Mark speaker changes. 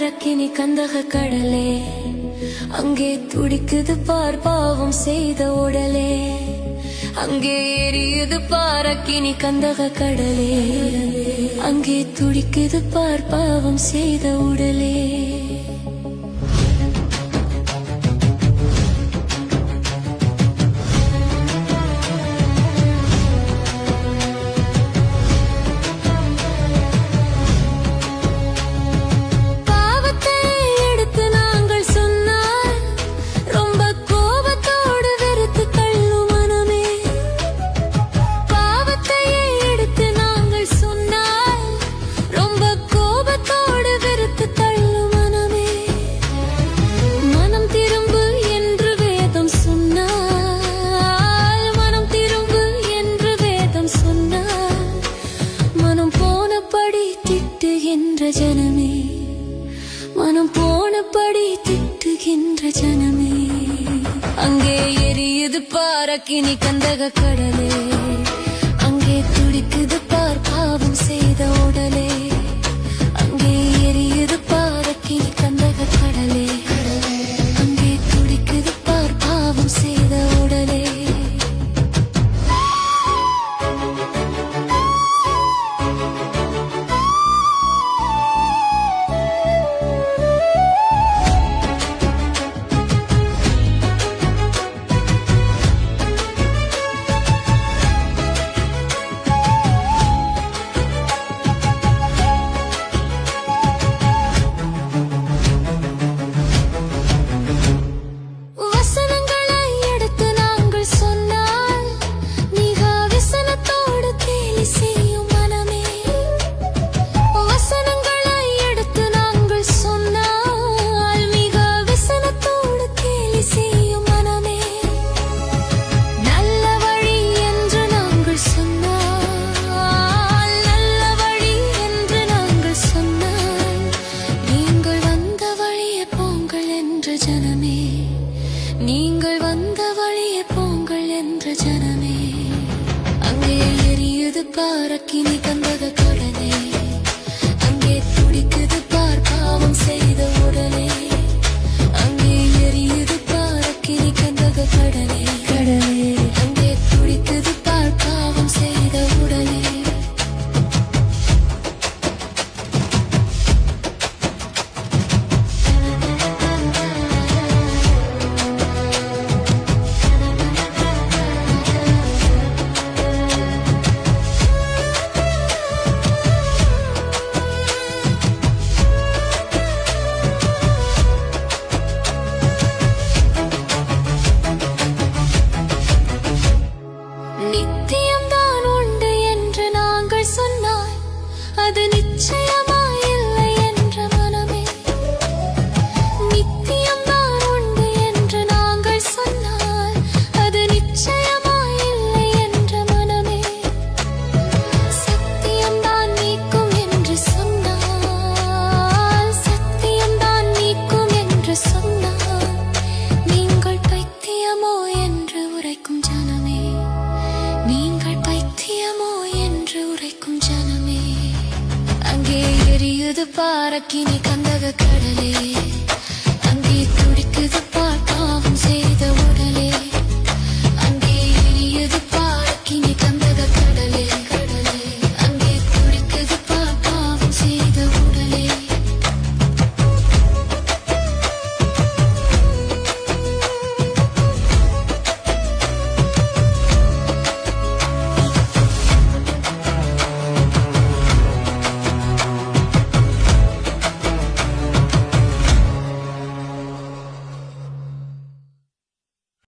Speaker 1: பாரக்கினி கந்தக கடலே, அங்கே துடிக்குது பார் பாவம் செய்த உடலே. அங்கே எரியுது பாரக்கினி கந்தக கடலே, அங்கே துடிக்குது பார் பாவம் செய்த உடலே. ஜனமே மனம் போனபடி திட்டுகின்ற ஜனமே, அங்கே எரியுது பாரக்கினி கந்தக கடலே, அங்கே துடிக்குது பார் பாவம் செய்த உடலே. அங்கே எரியுது பாரக்கினி கந்தக கடலே, அங்கே துடிக்குது பார் பாவம் செய்த உடலே. நீங்கள் வந்த வழியே போங்கள் என்ற ஜனமே, அங்கே எரியுது பாரக்கினி கந்தக கடலே, அங்கே துடிக்குது பார் பாவம் செய்த உடலே. அங்கே எரியுது பாரக்கினி கந்தக கடலே, அங்கே துடிக்குது பார் பாவம் செய்த உடலே. நித்தியம்தான் உண்டு என்று நாங்கள் சொன்னால் அது நிச்சயமாயில்லை என்ற மனமே. நித்தியம்தான் உண்டு என்று நாங்கள் சொன்னால் அது நிச்சயமாயில்லை என்ற மனமே. சத்தியம்தான் நீக்கும் என்று சொன்னால், சத்தியம்தான் நீக்கும் என்று சொன்னால், நீங்கள் பைத்தியமோ என்று உரைக்கும் ஜனமே, நீங்கள் பைத்தியமோ என்று உரைக்கும் ஜனமே. அங்கே எரியுது பாரக்கினி கந்தக கடலே,